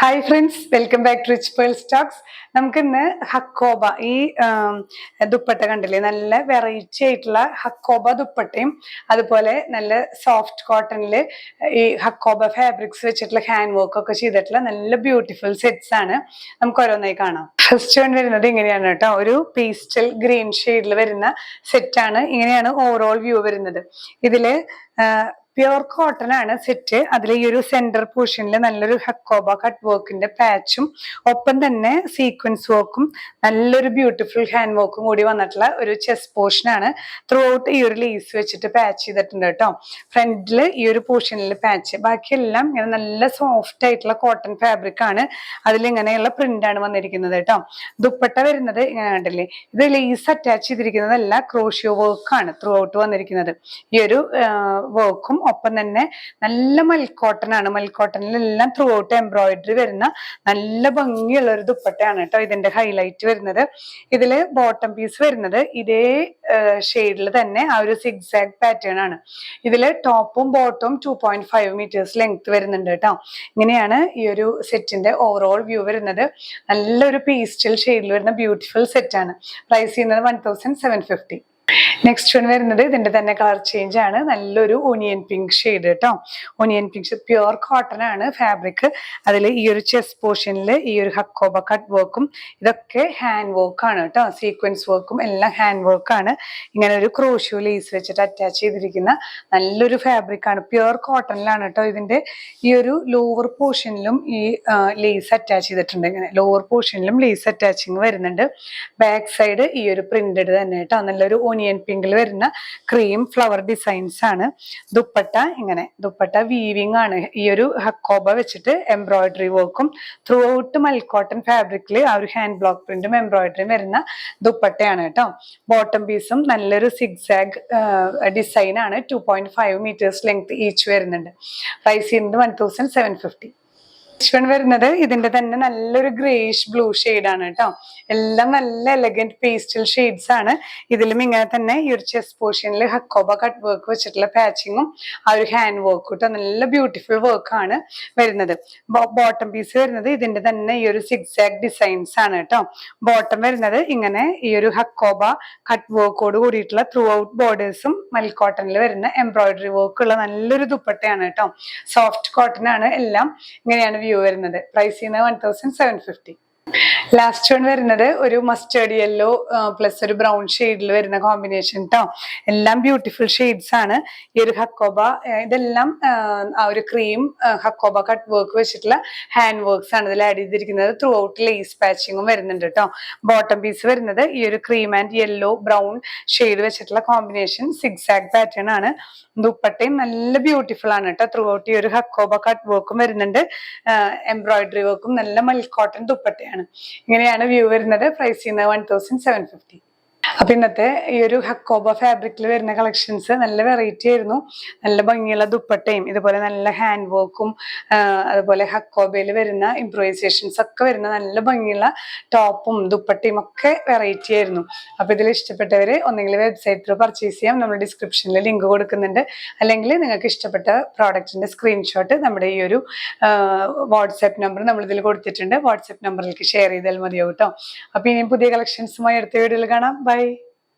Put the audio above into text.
Hi friends, welcome back to Rich Pearl Stocks. നമുക്ക് ഇന്ന് ഹക്കോബ ഈ ദുപ്പട്ട കണ്ടില്ലേ, നല്ല വെറൈറ്റി ആയിട്ടുള്ള ഹക്കോബ ദുപ്പട്ടയും അതുപോലെ നല്ല സോഫ്റ്റ് കോട്ടണിൽ ഈ ഹക്കോബ ഫാബ്രിക്സ് വെച്ചിട്ടുള്ള ഹാൻഡ് വർക്ക് ഒക്കെ ചെയ്തിട്ടുള്ള നല്ല ബ്യൂട്ടിഫുൾ സെറ്റ്സ് ആണ്. നമുക്ക് ഓരോന്നായി കാണാം. ഫസ്റ്റ് വൺ വരുന്നത് ഇങ്ങനെയാണ് കേട്ടോ, ഒരു പേസ്റ്റൽ ഗ്രീൻ ഷെയ്ഡിൽ വരുന്ന സെറ്റാണ്. ഇങ്ങനെയാണ് ഓവറോൾ വ്യൂ വരുന്നത്. ഇതില് പ്യുർ കോട്ടൺ ആണ് സെറ്റ്. അതിൽ ഈ ഒരു സെന്റർ പോർഷനിൽ നല്ലൊരു ഹക്കോബ കട്ട് വർക്കിന്റെ പാച്ചും ഒപ്പം തന്നെ സീക്വൻസ് വർക്കും നല്ലൊരു ബ്യൂട്ടിഫുൾ ഹാൻഡ് വർക്കും കൂടി വന്നിട്ടുള്ള ഒരു ചെസ്റ്റ് പോർഷൻ ആണ്. ത്രൂ ഔട്ട് ഈ ഒരു ലേസ് വെച്ചിട്ട് പാച്ച് ചെയ്തിട്ടുണ്ട് കേട്ടോ. ഫ്രണ്ടില് ഈ ഒരു പോർഷനിൽ പാച്ച്, ബാക്കിയെല്ലാം ഇങ്ങനെ നല്ല സോഫ്റ്റ് ആയിട്ടുള്ള കോട്ടൺ ഫാബ്രിക് ആണ്. അതിൽ ഇങ്ങനെയുള്ള പ്രിന്റ് ആണ് വന്നിരിക്കുന്നത് കേട്ടോ. ദുപ്പട്ട വരുന്നത് ഇങ്ങനെ കണ്ടില്ലേ, ഇത് ലേസ് അറ്റാച്ച് ചെയ്തിരിക്കുന്നതല്ല, ക്രോഷ്യോ വർക്കാണ് ത്രൂ ഔട്ട് വന്നിരിക്കുന്നത്. ഈ ഒരു വർക്കും ഒപ്പം തന്നെ നല്ല മൽക്കോട്ടൺ ആണ്. മൽക്കോട്ടണിലെല്ലാം ത്രൂ ഔട്ട് എംബ്രോയിഡറി വരുന്ന നല്ല ഭംഗിയുള്ള ഒരു ദുപ്പട്ടയാണ് കേട്ടോ ഇതിന്റെ ഹൈലൈറ്റ് വരുന്നത്. ഇതില് ബോട്ടം പീസ് വരുന്നത് ഇതേ ഷെയ്ഡിൽ തന്നെ ആ ഒരു സിഗ്സാഗ് പാറ്റേൺ ആണ്. ഇതില് ടോപ്പും ബോട്ടവും 2.5 മീറ്റേഴ്സ് ലെങ്ത് വരുന്നുണ്ട് കേട്ടോ. ഇങ്ങനെയാണ് ഈ ഒരു സെറ്റിന്റെ ഓവറോൾ വ്യൂ വരുന്നത്. നല്ലൊരു പേസ്റ്റൽ ഷെയ്ഡിൽ വരുന്ന ബ്യൂട്ടിഫുൾ സെറ്റ് ആണ്. പ്രൈസ് ചെയ്യുന്നത് 1750. നെക്സ്റ്റ് വൺ വരുന്നത് ഇതിന്റെ തന്നെ കളർ ചേഞ്ച് ആണ്. നല്ലൊരു ഓണിയൻ പിങ്ക് ഷെയ്ഡ് കേട്ടോ. ഓണിയൻ പിങ്ക് പ്യുർ കോട്ടൺ ആണ് ഫാബ്രിക്. അതിൽ ഈ ഒരു ചെസ്റ്റ് പോർഷനിൽ ഈ ഒരു ഹക്കോബ കട്ട് വർക്കും ഇതൊക്കെ ഹാൻഡ് വർക്ക് ആണ് കേട്ടോ. സീക്വൻസ് വർക്കും എല്ലാം ഹാൻഡ് വർക്ക് ആണ്. ഇങ്ങനെ ഒരു ക്രോഷ്യോ ലേസ് വെച്ചിട്ട് അറ്റാച്ച് ചെയ്തിരിക്കുന്ന നല്ലൊരു ഫാബ്രിക് ആണ്. പ്യുർ കോട്ടണിലാണ് കേട്ടോ. ഇതിന്റെ ഈ ഒരു ലോവർ പോർഷനിലും ഈ ലേസ് അറ്റാച്ച് ചെയ്തിട്ടുണ്ട്. ഇങ്ങനെ ലോവർ പോർഷനിലും ലേസ് അറ്റാച്ചിങ് വരുന്നുണ്ട്. ബാക്ക് സൈഡ് ഈ ഒരു പ്രിന്റഡ് തന്നെ കേട്ടോ. നല്ലൊരു ഓണിയൻ പിങ്കിൽ വരുന്ന ക്രീം ഫ്ലവർ ഡിസൈൻസ് ആണ്. ദുപ്പട്ട ഇങ്ങനെ, ദുപ്പട്ട വീവിംഗ് ആണ്. ഈ ഒരു ഹക്കോബ വെച്ചിട്ട് എംബ്രോയിഡറി വർക്കും ത്രൂ ഔട്ട് മൽക്കോട്ടൺ ഫാബ്രിക്കിൽ ആ ഒരു ഹാൻഡ് ബ്ലോക്ക് പ്രിന്റും എംബ്രോയിഡറിയും വരുന്ന ദുപ്പട്ടയാണ് കേട്ടോ. ബോട്ടം പീസും നല്ലൊരു സിഗ്സാഗ് ഡിസൈൻ ആണ്. 2.5 മീറ്റേഴ്സ് ലെങ്ത് ഈച്ച് വരുന്നുണ്ട്. പ്രൈസ് ചെയ്യുന്നത് 1750. വരുന്നത് ഇതിന്റെ തന്നെ നല്ലൊരു ഗ്രേഷ് ബ്ലൂ ഷെയ്ഡ് ആണ് കേട്ടോ. എല്ലാം നല്ല എലഗന്റ് പേസ്റ്റൽ ഷെയ്ഡ്സ് ആണ്. ഇതിലും ഇങ്ങനെ തന്നെ ഈ ഒരു ചെസ്റ്റ് പോർഷനിൽ ഹക്കോബ കട്ട് വർക്ക് വെച്ചിട്ടുള്ള പാച്ചിങ്ങും ആ ഒരു ഹാൻഡ് വർക്ക് കേട്ടോ. നല്ല ബ്യൂട്ടിഫുൾ വർക്ക് ആണ് വരുന്നത്. ബോട്ടം പീസ് വരുന്നത് ഇതിന്റെ തന്നെ ഈ ഒരു സിഗ്സാഗ് ഡിസൈൻസ് ആണ് കേട്ടോ. ബോട്ടം വരുന്നത് ഇങ്ങനെ ഈ ഒരു ഹക്കോബ കട്ട് വർക്കോട് കൂടിയിട്ടുള്ള ത്രൂ ഔട്ട് ബോർഡേഴ്സും മൽക്കോട്ടണിൽ വരുന്ന എംബ്രോയിഡറി വർക്ക് ഉള്ള നല്ലൊരു ദുപ്പട്ടയാണ് കേട്ടോ. സോഫ്റ്റ് കോട്ടൺ ആണ്. എല്ലാം ഇങ്ങനെയാണ് വ്യൂ വരുന്നത്. പ്രൈസ് ചെയ്യുന്നത് 1750. ലാസ്റ്റ് വൺ വരുന്നത് ഒരു മസ്റ്റേർഡ് യെല്ലോ പ്ലസ് ഒരു ബ്രൗൺ ഷെയ്ഡിൽ വരുന്ന കോമ്പിനേഷൻ കേട്ടോ. എല്ലാം ബ്യൂട്ടിഫുൾ ഷെയ്ഡ്സ് ആണ്. ഈ ഒരു ഹക്കോബ ഇതെല്ലാം ആ ഒരു ക്രീം ഹക്കോബ കട്ട് വർക്ക് വെച്ചിട്ടുള്ള ഹാൻഡ് വർക്ക്സ് ആണ് ഇതിൽ ആഡ് ചെയ്തിരിക്കുന്നത്. ത്രൂ ഔട്ട് ലേസ് പാച്ചിങ്ങും വരുന്നുണ്ട് കേട്ടോ. ബോട്ടം പീസ് വരുന്നത് ഈ ഒരു cream and yellow brown shade വെച്ചിട്ടുള്ള കോമ്പിനേഷൻ സിഗ്സാഗ് പാറ്റേൺ ആണ്. ദുപ്പട്ടയും നല്ല ബ്യൂട്ടിഫുൾ ആണ് കേട്ടോ. ത്രൂ ഔട്ട് ഈ ഒരു ഹക്കോബ കട്ട് വർക്കും വരുന്നുണ്ട്. എംബ്രോയിഡറി വർക്കും നല്ല മൽക്കോട്ടൺ ദുപ്പട്ടയാണ്. ഇങ്ങനെയാണ് വ്യൂ വരുന്നത്. പ്രൈസ് ചെയ്യുന്നത് 1750. അപ്പൊ ഇന്നത്തെ ഈ ഒരു ഹക്കോബ ഫാബ്രിക്കിൽ വരുന്ന കളക്ഷൻസ് നല്ല വെറൈറ്റി ആയിരുന്നു. നല്ല ഭംഗിയുള്ള ദുപ്പട്ടയും ഇതുപോലെ നല്ല ഹാൻഡ് വർക്കും അതുപോലെ ഹക്കോബയിൽ വരുന്ന ഇംപ്രൂവൈസേഷൻസ് ഒക്കെ വരുന്ന നല്ല ഭംഗിയുള്ള ടോപ്പും ദുപ്പട്ടയും ഒക്കെ വെറൈറ്റി ആയിരുന്നു. അപ്പൊ ഇതിൽ ഇഷ്ടപ്പെട്ടവര് ഒന്നെങ്കിൽ വെബ്സൈറ്റ് ത്രൂ പർച്ചേസ് ചെയ്യാം. നമ്മൾ ഡിസ്ക്രിപ്ഷനിൽ ലിങ്ക് കൊടുക്കുന്നുണ്ട്. അല്ലെങ്കിൽ നിങ്ങൾക്ക് ഇഷ്ടപ്പെട്ട പ്രോഡക്റ്റിന്റെ സ്ക്രീൻഷോട്ട് നമ്മുടെ ഈ ഒരു വാട്സാപ്പ് നമ്പർ നമ്മൾ ഇതിൽ കൊടുത്തിട്ടുണ്ട്. വാട്സാപ്പ് നമ്പറിലേക്ക് ഷെയർ ചെയ്താൽ മതിയാവും കേട്ടോ. അപ്പൊ ഇനി പുതിയ കളക്ഷൻസുമായി അടുത്ത വീഡിയോയിൽ കാണാം. ബൈ.